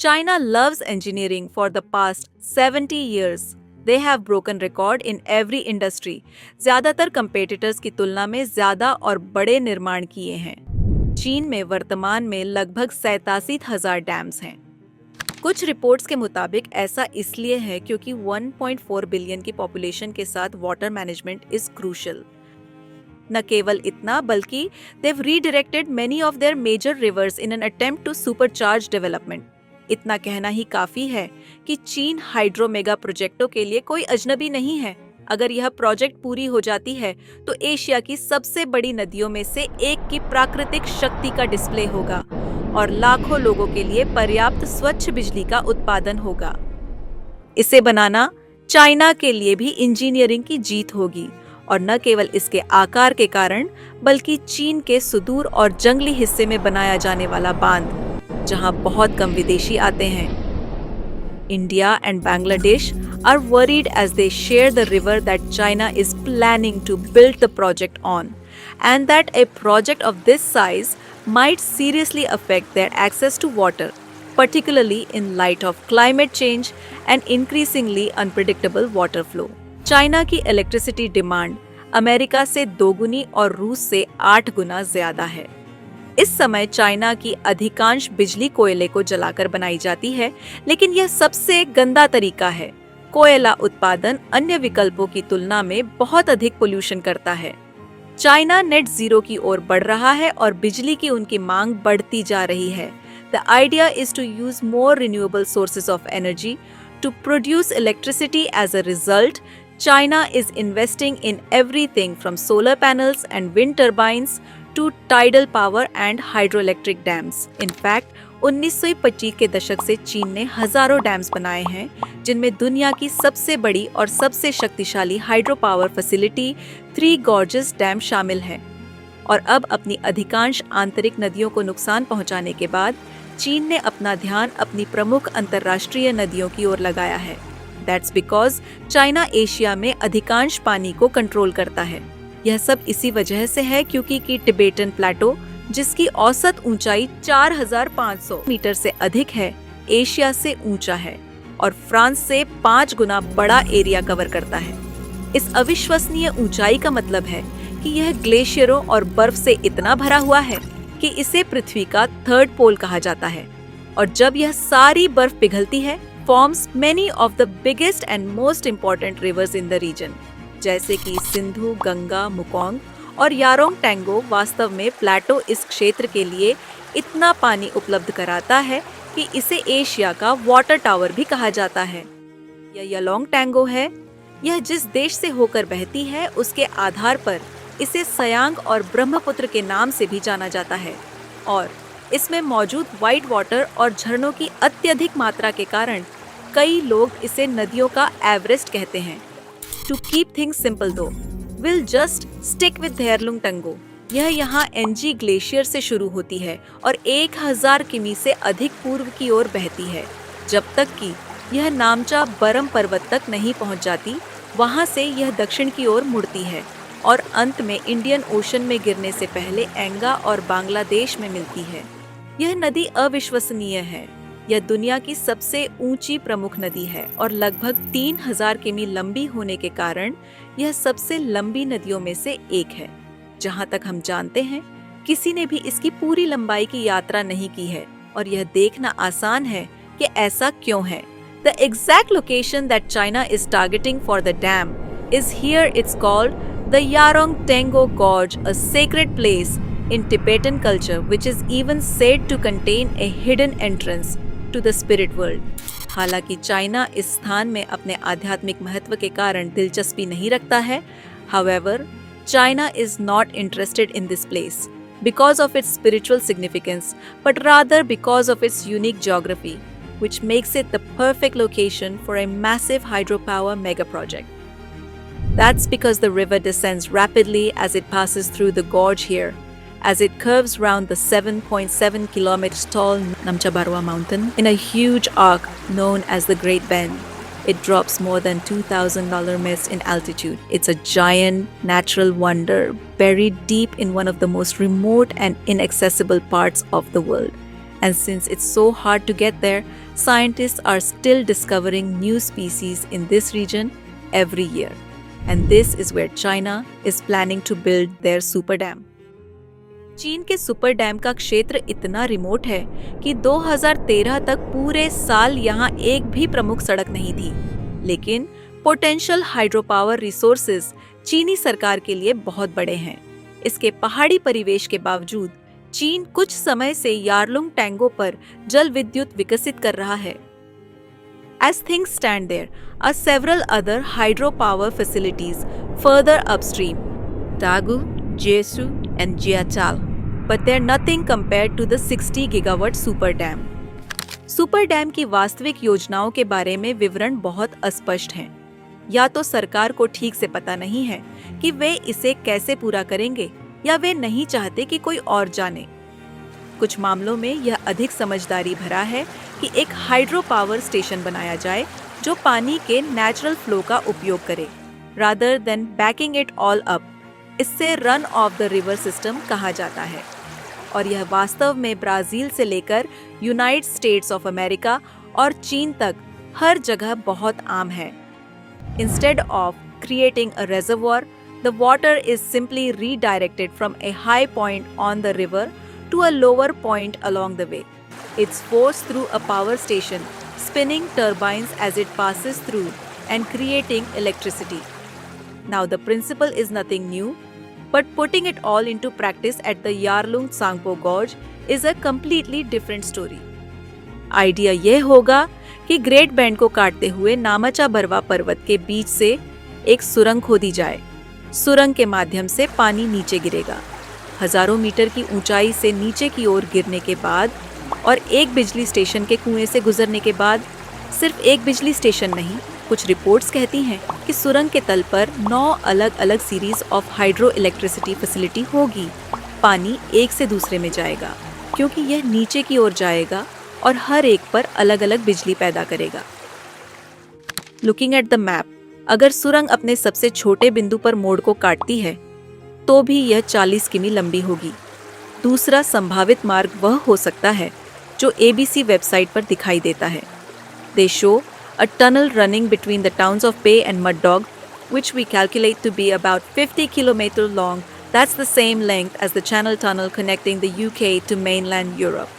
China loves engineering for the past 70 years. They have broken record in every industry. ज्यादातर competitors की तुलना में ज्यादा और बड़े निर्माण किए हैं। चीन में वर्तमान में लगभग 87,000 डैम्स हैं। कुछ रिपोर्ट्स के मुताबिक ऐसा इसलिए है क्योंकि 1.4 बिलियन की पॉपुलेशन के साथ वाटर मैनेजमेंट इज क्रूशियल। न केवल इतना बल्कि they've redirected many of their major rivers in an attempt to supercharge development. इतना कहना ही काफी है कि चीन हाइड्रो मेगा प्रोजेक्टों के लिए कोई अजनबी नहीं है। अगर यह प्रोजेक्ट पूरी हो जाती है तो एशिया की सबसे बड़ी नदियों में से एक की प्राकृतिक शक्ति का डिस्प्ले होगा और लाखों लोगों के लिए पर्याप्त स्वच्छ बिजली का उत्पादन होगा। इसे बनाना चाइना के लिए भी इंजीनियरिंग की जीत होगी और न केवल इसके आकार के कारण बल्कि चीन के सुदूर और जंगली हिस्से में बनाया जाने वाला बांध, जहां बहुत कम विदेशी आते हैं। India and Bangladesh are worried as they share the river that China is planning to build the project on, and that a project of this size might seriously affect their access to water, particularly in light of climate change and increasingly unpredictable water flow. China की electricity demand America से 2 गुनी और रूस से 8 गुना ज्यादा है। इस समय चाइना की अधिकांश बिजली कोयले को जलाकर बनाई जाती है, लेकिन यह सबसे गंदा तरीका है। कोयला उत्पादन अन्य विकल्पों की तुलना में बहुत अधिक पोल्यूशन करता है। चाइना नेट जीरो की ओर बढ़ रहा है और बिजली की उनकी मांग बढ़ती जा रही है। The idea is to use more renewable sources of energy to produce electricity as a result. China is investing in everything from solar panels and wind turbines to tidal power and hydroelectric dams. In fact, 1925 के दशक से चीन ने हजारों dams बनाए हैं, जिनमें दुनिया की सबसे बड़ी और सबसे शक्तिशाली hydro power facility three gorges dam शामिल है। और अब अपनी अधिकांश आंतरिक नदियों को नुकसान पहुंचाने के बाद चीन ने अपना ध्यान अपनी प्रमुख अंतर्राष्ट्रीय नदियों की ओर लगाया है। That's because चाइना एशिया में अधिकांश पानी को कंट्रोल करता है। यह सब इसी वजह से है क्योंकि कि टिबेटन प्लेटो, जिसकी औसत ऊंचाई 4,500 मीटर से अधिक है, एशिया से ऊंचा है और फ्रांस से 5 गुना बड़ा एरिया कवर करता है। इस अविश्वसनीय ऊंचाई का मतलब है कि यह ग्लेशियरों और बर्फ से इतना भरा हुआ है कि इसे पृथ्वी का थर्ड पोल कहा जाता है। और जब यह सारी बर्फ पिघलती है, forms many of the biggest and most important rivers in the region, जैसे कि सिंधु, गंगा, मुकोंग और यारोंग टैंगो। वास्तव में प्लेटो इस क्षेत्र के लिए इतना पानी उपलब्ध कराता है कि इसे एशिया का वाटर टावर भी कहा जाता है। यह यालोंग टैंगो है। यह जिस देश से होकर बहती है उसके आधार पर इसे सयांग और ब्रह्मपुत्र के नाम से भी जाना जाता है और इसमें मौजूद व्हाइट वाटर और झरनों की अत्यधिक मात्रा के कारण कई लोग इसे नदियों का एवरेस्ट कहते हैं। टू कीप थिंग्स सिंपल दो, विल जस्ट स्टिक विद हेरलुंग टंगो। यह यहाँ एनजी ग्लेशियर से शुरू होती है और 1000 किमी से अधिक पूर्व की ओर बहती है, जब तक कि यह नामचा बरम पर्वत तक नहीं पहुँच जाती। वहाँ से यह दक्षिण की ओर मुड़ती है और अंत में इंडियन ओशन में गिरने से पहले एंगा और बांग्लादेश में मिलती है। यह नदी अविश्वसनीय है। यह दुनिया की सबसे ऊंची प्रमुख नदी है और लगभग 3000 किमी लंबी होने के कारण यह सबसे लंबी नदियों में से एक है। जहां तक हम जानते हैं, किसी ने भी इसकी पूरी लंबाई की यात्रा नहीं की है और यह देखना आसान है कि ऐसा क्यों है। The exact location that China is targeting for the dam is here. It's called the Yarong Tango Gorge, a sacred place in Tibetan culture, which is even said to contain a hidden entrance to the spirit world. हालांकि China इस स्थान में अपने आध्यात्मिक महत्व के कारण दिलचस्पी नहीं रखता है। However, China is not interested in this place because of its spiritual significance, but rather because of its unique geography, which makes it the perfect location for a massive hydropower mega project. That's because the river descends rapidly as it passes through the gorge here, as it curves round the 7.7 kilometers tall Namcha mountain in a huge arc known as the Great Bend. It drops more than 2,000 meters in altitude. It's a giant natural wonder buried deep in one of the most remote and inaccessible parts of the world. And since it's so hard to get there, scientists are still discovering new species in this region every year. And this is where China is planning to build their super dam. चीन के super dam का क्षेत्र इतना remote है कि 2013 तक पूरे साल यहाँ एक भी प्रमुख सड़क नहीं थी। लेकिन पोटेंशियल हाइड्रो पावर रिसोर्सेज चीनी सरकार के लिए बहुत बड़े हैं। इसके पहाड़ी परिवेश के बावजूद चीन कुछ समय से यारलुंग टैंगो पर जल विद्युत विकसित कर रहा है। As things stand, there are several other hydropower facilities further upstream, Dagu, Jesu, and Jiachal, but they're nothing compared to the 60 gigawatt super dam. Super dam की वास्तविक योजनाओं के बारे में विवरण बहुत अस्पष्ट हैं। या तो सरकार को ठीक से पता नहीं है कि वे इसे कैसे पूरा करेंगे, या वे नहीं चाहते कि कोई और जाने। कुछ मामलों में यह अधिक समझदारी भरा है कि एक हाइड्रो पावर स्टेशन बनाया जाए जो पानी के नेचुरल फ्लो का उपयोग करे, rather than backing it all up. इससे run off the river system कहा जाता है, और यह वास्तव में ब्राजील से लेकर यूनाइटेड स्टेट्स ऑफ अमेरिका और चीन तक हर जगह बहुत आम है। Instead of creating a reservoir, the water is simply redirected from a high point on the river to a lower point along the way. It's forced through a power station, spinning turbines as it passes through and creating electricity. Now the principle is nothing new, but putting it all into practice at the Yarlung Tsangpo Gorge is a completely different story. Idea यह होगा कि great band को काटते हुए नामाचा बरवा पर्वत के बीच से एक सुरंग खोदी जाए। सुरंग के माध्यम से पानी नीचे गिरेगा। हजारों मीटर की ऊंचाई से नीचे की ओर गिरने के बाद और एक बिजली स्टेशन के कुएं से गुजरने के बाद, सिर्फ एक बिजली स्टेशन नहीं, कुछ रिपोर्ट्स कहती हैं कि सुरंग के तल पर 9 अलग अलग series of hydro electricity facility होगी। पानी एक से दूसरे में जाएगा क्योंकि यह नीचे की ओर जाएगा और हर एक पर अलग अलग बिजली पैदा करेगा। लुकिंग एट द मैप, अगर सुरंग अपने सबसे छोटे बिंदु पर मोड़ को काटती है तो भी यह 40 किमी लंबी होगी। दूसरा संभावित मार्ग वह हो सकता है जो ABC वेबसाइट पर दिखाई देता है। They show a tunnel running between the towns of Pei and Mud Dog, which we calculate to be about 50 kilometers long. That's the same length as the Channel Tunnel connecting the UK to mainland Europe.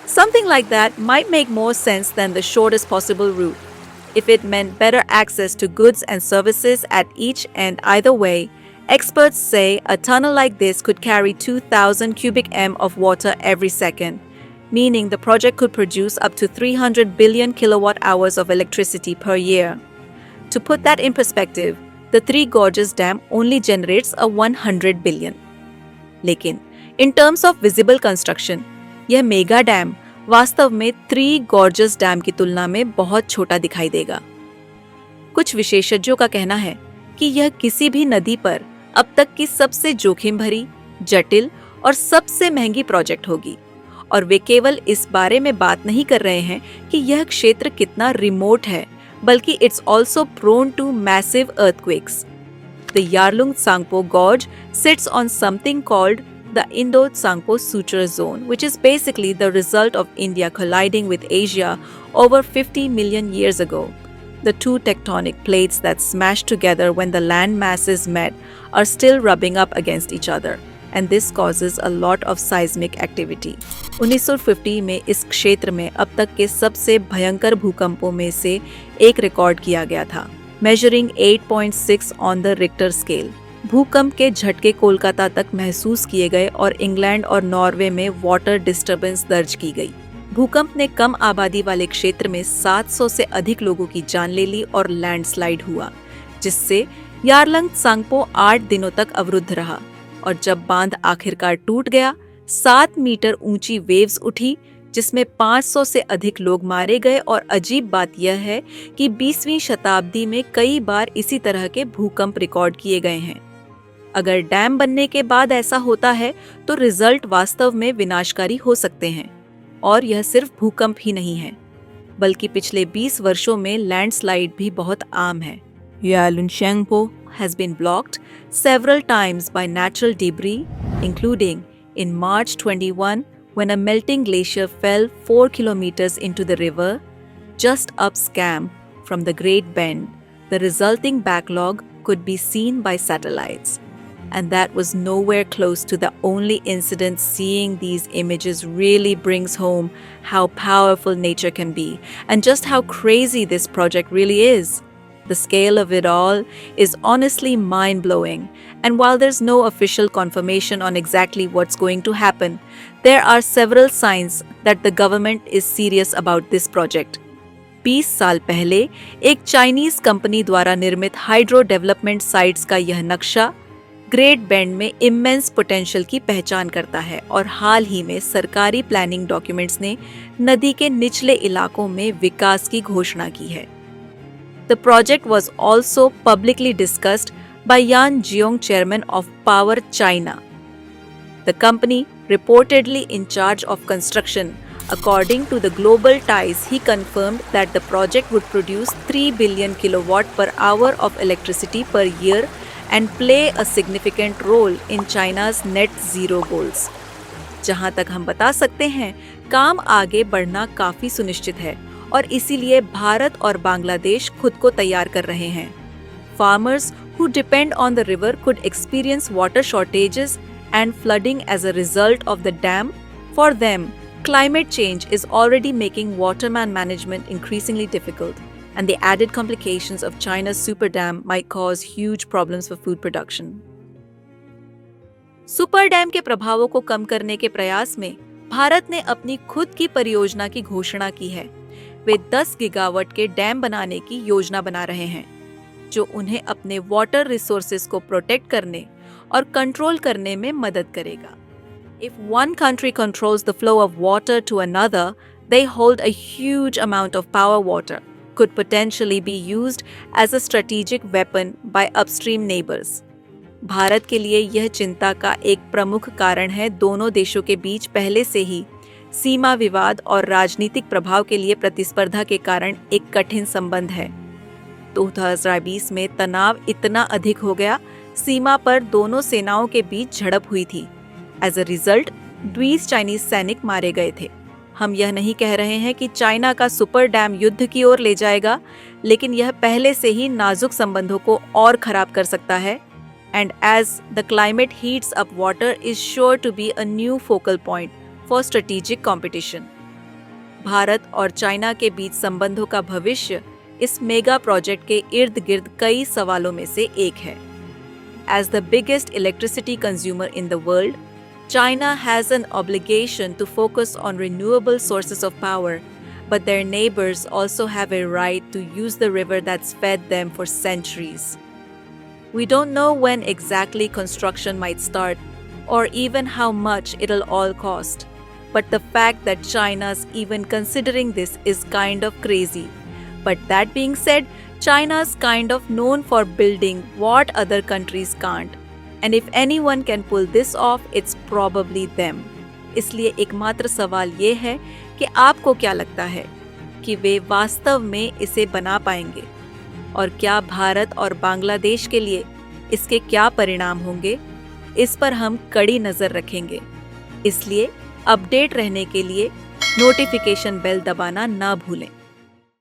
Something like that might make more sense than the shortest possible route. If it meant better access to goods and services at each and either way, experts say a tunnel like this could carry 2,000 cubic m of water every second, meaning the project could produce up to 300 billion kilowatt hours of electricity per year. To put that in perspective, the Three Gorges Dam only generates a 100 billion. लेकिन in terms of visible construction, यह mega dam वास्तव में three gorgeous dam की तुलना में बहुत छोटा दिखाई देगा। कुछ विशेषज्ञों का कहना है कि यह किसी भी नदी पर अब तक की सबसे जोखिम भरी, जटिल और सबसे महंगी प्रोजेक्ट होगी, और वे केवल इस बारे में बात नहीं कर रहे हैं कि यह क्षेत्र कितना रिमोट है, बल्कि it's also prone to massive earthquakes. The Yarlung Tsangpo gorge sits on something called the Indo-Tsangpo Suture Zone, which is basically the result of India colliding with Asia over 50 million years ago. The two tectonic plates that smashed together when the land masses met are still rubbing up against each other, and this causes a lot of seismic activity. 1950 में इस क्षेत्र में अब तक के सबसे भयंकर भूकंपों में से एक रिकॉर्ड किया गया था, measuring 8.6 on the Richter scale. भूकंप के झटके कोलकाता तक महसूस किए गए और इंग्लैंड और नॉर्वे में वाटर डिस्टर्बेंस दर्ज की गई। भूकंप ने कम आबादी वाले क्षेत्र में 700 से अधिक लोगों की जान ले ली और लैंडस्लाइड हुआ, जिससे यारलंग त्सांगपो 8 दिनों तक अवरुद्ध रहा। और जब बांध आखिरकार टूट गया, 7 मीटर ऊंची वेव्स उठी, जिसमें 500 से अधिक लोग मारे गए। और अजीब बात यह है कि 20वीं शताब्दी में कई बार इसी तरह के भूकंप रिकॉर्ड किए गए हैं। अगर डैम बनने के बाद ऐसा होता है तो रिजल्ट वास्तव में विनाशकारी हो सकते हैं। और यह सिर्फ भूकंप ही नहीं है, बल्कि पिछले 20 वर्षों में लैंडस्लाइड भी बहुत आम है। Yarlung Tsangpo has been blocked several times by natural debris, including in March 21 when a melting glacier fell 4 kilometers into the river, just upscam from the Great Bend. The resulting backlog could be seen by satellites. And that was nowhere close to the only incident. Seeing these images really brings home how powerful nature can be and just how crazy this project really is. The scale of it all is honestly mind-blowing, and while there's no official confirmation on exactly what's going to happen, there are several signs that the government is serious about this project. 20 साल पहले एक Chinese company द्वारा निर्मित hydro development sites का यह नक्शा great bend में immense potential की पहचान करता है और हाल ही में सरकारी प्लानिंग डॉक्यूमेंट्स ने नदी के निचले इलाकों में विकास की घोषणा की है। The project was also publicly discussed by Yan Jiong, chairman of Power China, the company reportedly in charge of construction. According to the Global Ties, he confirmed that the project would produce 3 billion kilowatt per hour of electricity per year and play a significant role in China's net zero goals. जहां तक हम बता सकते हैं, काम आगे बढ़ना काफी सुनिश्चित है और इसीलिए भारत और बांग्लादेश खुद को तैयार कर रहे हैं। Farmers who depend on the river could experience water shortages and flooding as a result of the dam. For them, climate change is already making waterman management increasingly difficult, and the added complications of China's super dam might cause huge problems for food production. Super dam के प्रभावों को कम करने के प्रयास में भारत ने अपनी खुद की परियोजना की घोषणा की है। वे 10 गीगावाट के डैम बनाने की योजना बना रहे हैं, जो उन्हें अपने वाटर रिसोर्सेज को प्रोटेक्ट करने और कंट्रोल करने में मदद करेगा। If one country controls the flow of water to another, they hold a huge amount of power. Water could potentially be used as a strategic weapon by upstream neighbors. Bharat के लिए यह चिंता का एक प्रमुख कारण है। दोनों देशों के बीच पहले से ही सीमा विवाद और राजनीतिक प्रभाव के लिए प्रतिस्पर्धा के कारण एक कठिन संबंध है। 2020 में तनाव इतना अधिक हो गया, सीमा पर दोनों सेनाओं के बीच झड़प हुई थी। एज अ रिजल्ट 20 चाइनीज सैनिक मारे गए थे। हम यह नहीं कह रहे हैं कि चाइना का सुपर डैम युद्ध की ओर ले जाएगा, लेकिन यह पहले से ही नाजुक संबंधों को और खराब कर सकता है। And as the climate heats up, water is sure to be a new focal point for strategic competition. Bharat और चाइना के बीच संबंधों का भविष्य इस मेगा प्रोजेक्ट के इर्द गिर्द कई सवालों में से एक है। As the biggest electricity consumer in the world, China has an obligation to focus on renewable sources of power, but their neighbors also have a right to use the river that's fed them for centuries. We don't know when exactly construction might start, or even how much it'll all cost. But the fact that China's even considering this is kind of crazy. But that being said, China's kind of known for building what other countries can't. And if anyone can pull this off, it's probably them. इसलिए एकमात्र सवाल ये है कि आपको क्या लगता है कि वे वास्तव में इसे बना पाएंगे, और क्या भारत और बांग्लादेश के लिए इसके क्या परिणाम होंगे, इस पर हम कड़ी नज़र रखेंगे। इसलिए अपडेट रहने के लिए नोटिफिकेशन बेल दबाना ना भूलें।